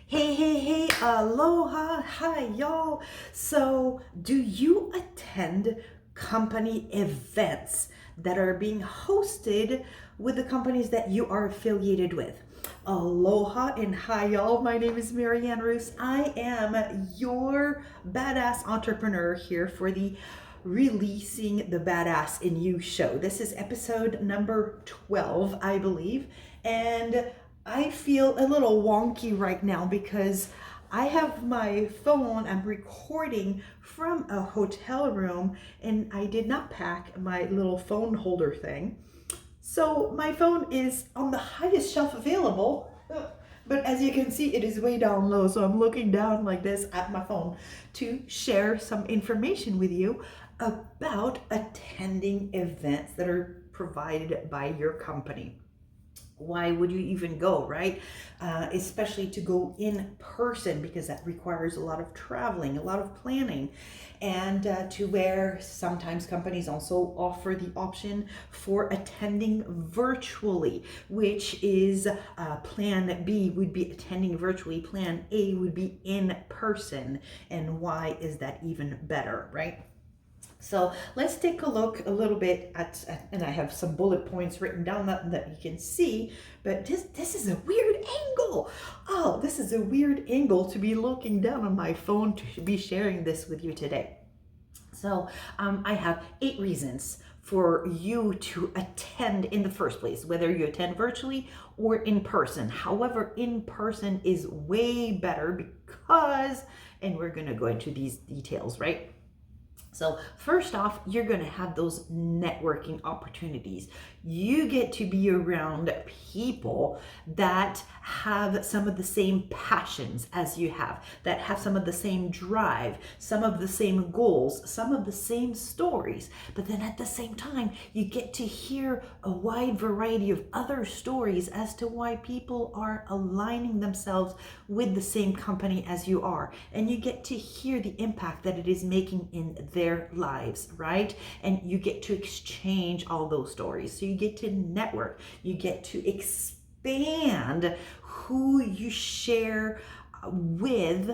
Hey, aloha, hi, y'all. So, do you attend company events that are being hosted with the companies that you are affiliated with? Aloha and hi, y'all. My name is Marianne Roos. I am your badass entrepreneur here for the Releasing the Badass in You show. This is episode number 12, I believe. And I feel a little wonky right now because I have my phone, I'm recording from a hotel room, and I did not pack my little phone holder thing. So my phone is on the highest shelf available, but as you can see, it is way down low. So I'm looking down like this at my phone to share some information with you about attending events that are provided by your company. Why would you even go, right? Especially to go in person, because that requires a lot of traveling, a lot of planning, and to where sometimes companies also offer the option for attending virtually, which is plan B would be attending virtually, plan A would be in person. And why is that even better, right? So let's take a look a little bit and I have some bullet points written down that you can see, but this is a weird angle. Oh, this is a weird angle to be looking down on my phone to be sharing this with you today. So I have 8 reasons for you to attend in the first place, whether you attend virtually or in person. However, in person is way better because, and we're going to go into these details, right? So first off, you're going to have those networking opportunities. You get to be around people that have some of the same passions as you have, that have some of the same drive, some of the same goals, some of the same stories. But then at the same time, you get to hear a wide variety of other stories as to why people are aligning themselves with the same company as you are. And you get to hear the impact that it is making in their lives, right? And you get to exchange all those stories. So you get to network, you get to expand who you share with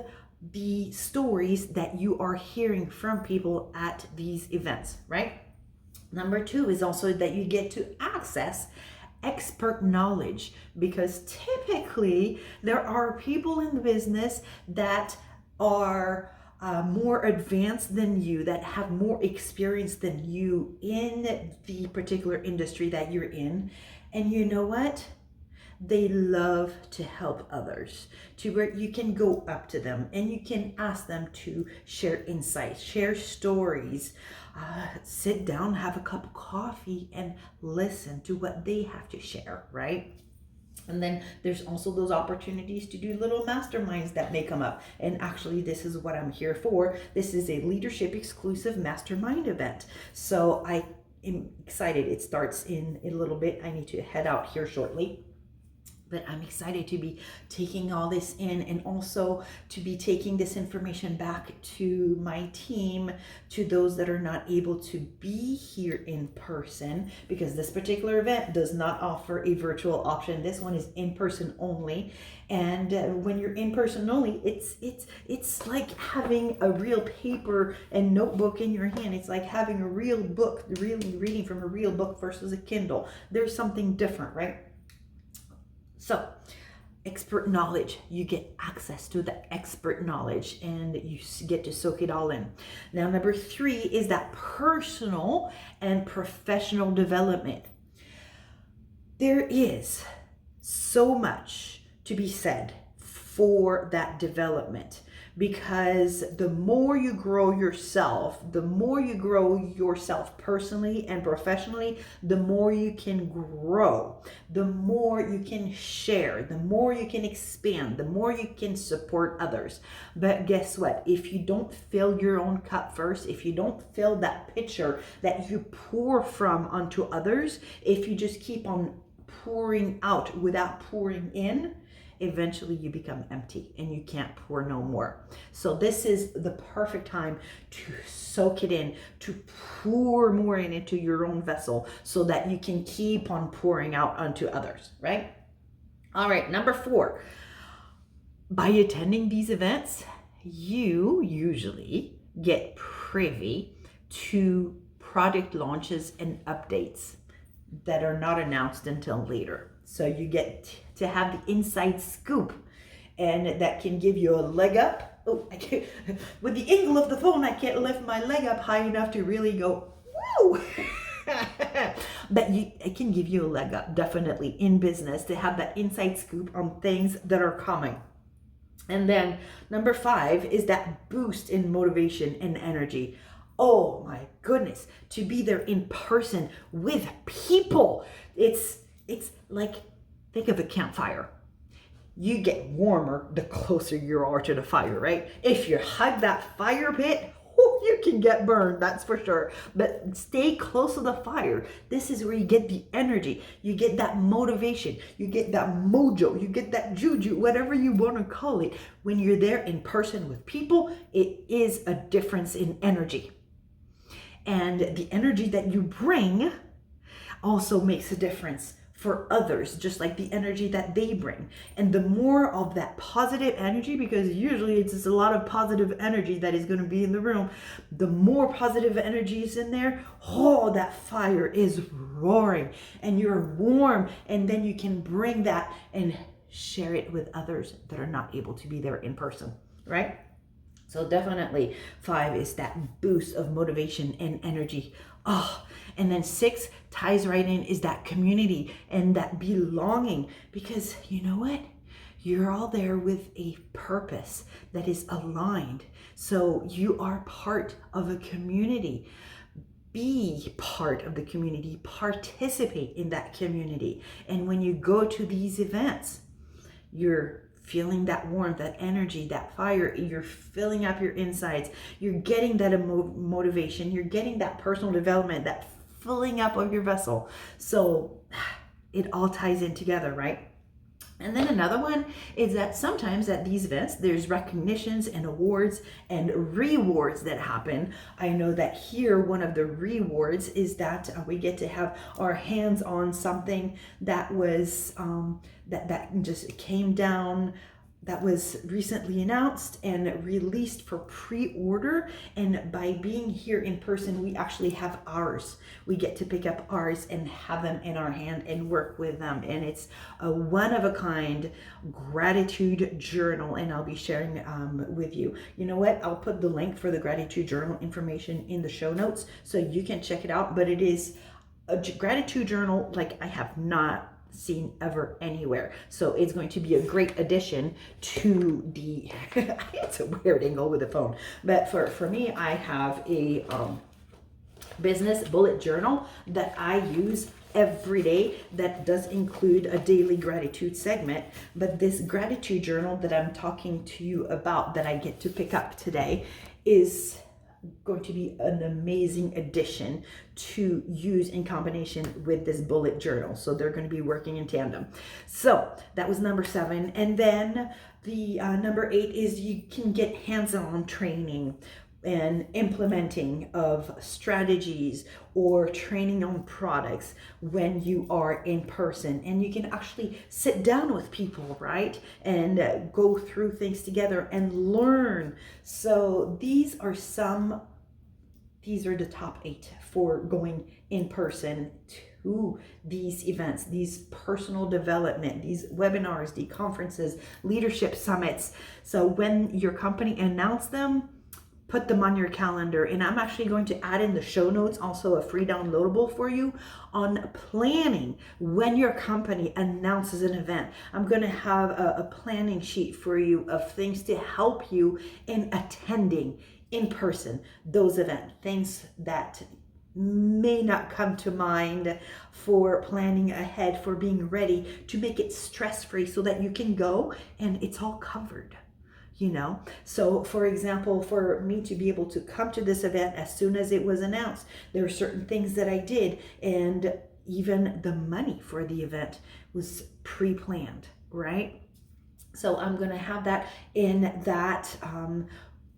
the stories that you are hearing from people at these events, right? Number 2 is also that you get to access expert knowledge, because typically there are people in the business that are more advanced than you, that have more experience than you in the particular industry that you're in. And you know what? They love to help others, to where you can go up to them and you can ask them to share insights, share stories, sit down, have a cup of coffee, and listen to what they have to share, right? And then there's also those opportunities to do little masterminds that may come up. And actually, this is what I'm here for. This is a leadership exclusive mastermind event. So I am excited. It starts in a little bit. I need to head out here shortly. But I'm excited to be taking all this in, and also to be taking this information back to my team, to those that are not able to be here in person, because this particular event does not offer a virtual option. This one is in person only. And when you're in person only, it's like having a real paper and notebook in your hand. It's like having a real book, really reading from a real book versus a Kindle. There's something different, right? So, expert knowledge, you get access to the expert knowledge and you get to soak it all in. Now, number 3 is that personal and professional development. There is so much to be said for that development, because the more you grow yourself, the more you grow yourself personally and professionally, the more you can grow, the more you can share, the more you can expand, the more you can support others. But guess what? If you don't fill your own cup first, if you don't fill that pitcher that you pour from onto others, if you just keep on pouring out without pouring in, eventually you become empty and you can't pour no more. So this is the perfect time to soak it in, to pour more into your own vessel so that you can keep on pouring out onto others, right? All right, number 4. By attending these events, you usually get privy to product launches and updates that are not announced until later. So you get to have the inside scoop, and that can give you a leg up. Oh, I can't, with the angle of the phone, I can't lift my leg up high enough to really go, woo! But it can give you a leg up, definitely, in business, to have that inside scoop on things that are coming. And then number 5 is that boost in motivation and energy. Oh my goodness, to be there in person with people. It's like, think of a campfire. You get warmer the closer you are to the fire, right? If you hug that fire pit, you can get burned, that's for sure. But stay close to the fire. This is where you get the energy, you get that motivation, you get that mojo, you get that juju, whatever you want to call it. When you're there in person with people, it is a difference in energy. And the energy that you bring also makes a difference for others, just like the energy that they bring. And the more of that positive energy, because usually it's just a lot of positive energy that is going to be in the room, the more positive energy is in there, oh, that fire is roaring and you're warm, and then you can bring that and share it with others that are not able to be there in person, right? So definitely 5 is that boost of motivation and energy. Oh, and then 6 ties right in, is that community and that belonging, because you know what? You're all there with a purpose that is aligned. So you are part of a community. Be part of the community, participate in that community. And when you go to these events, you're feeling that warmth, that energy, that fire. You're filling up your insides. You're getting that motivation. You're getting that personal development, that filling up of your vessel. So it all ties in together, right? And then another one is that sometimes at these events, there's recognitions and awards and rewards that happen. I know that here, one of the rewards is that we get to have our hands on something that was, that just came down, that was recently announced and released for pre-order. And by being here in person, we actually have ours. We get to pick up ours and have them in our hand and work with them. And it's a one-of-a-kind gratitude journal, and I'll be sharing with you. You know what? I'll put the link for the gratitude journal information in the show notes so you can check it out. But it is a gratitude journal like I have not seen ever anywhere. So it's going to be a great addition to the it's a weird angle with the phone, but for me, I have a business bullet journal that I use every day that does include a daily gratitude segment. But this gratitude journal that I'm talking to you about, that I get to pick up today, is going to be an amazing addition to use in combination with this bullet journal. So they're going to be working in tandem. So that was number 7. And then the number 8 is you can get hands-on training and implementing of strategies or training on products when you are in person, and you can actually sit down with people, right, and go through things together and learn. So these are the top 8 for going in person to these events, these personal development, these webinars, the conferences, leadership summits. So when your company announce them, put them on your calendar. And I'm actually going to add in the show notes also a free downloadable for you on planning when your company announces an event. I'm going to have a planning sheet for you of things to help you in attending in person those events, things that may not come to mind for planning ahead, for being ready to make it stress-free so that you can go and it's all covered. You know, so for example, for me to be able to come to this event as soon as it was announced, there are certain things that I did, and even the money for the event was pre-planned, right? So I'm going to have that in that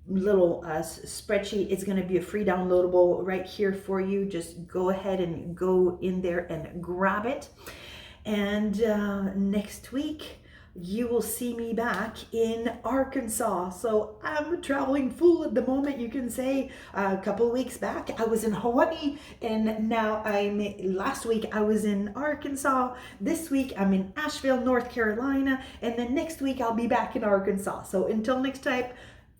little spreadsheet. It's going to be a free downloadable right here for you. Just go ahead and go in there and grab it. And next week, you will see me back in Arkansas. So I'm traveling full at the moment, you can say. A couple of weeks back, I was in Hawaii, and now last week I was in Arkansas. This week I'm in Asheville, North Carolina, and then next week I'll be back in Arkansas. So until next time,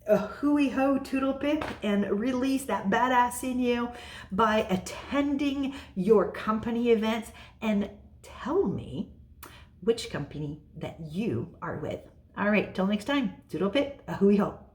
a hooey ho toodle pip, and release that badass in you by attending your company events, and tell me which company that you are with. All right, till next time, toodle pip, a hooey ho.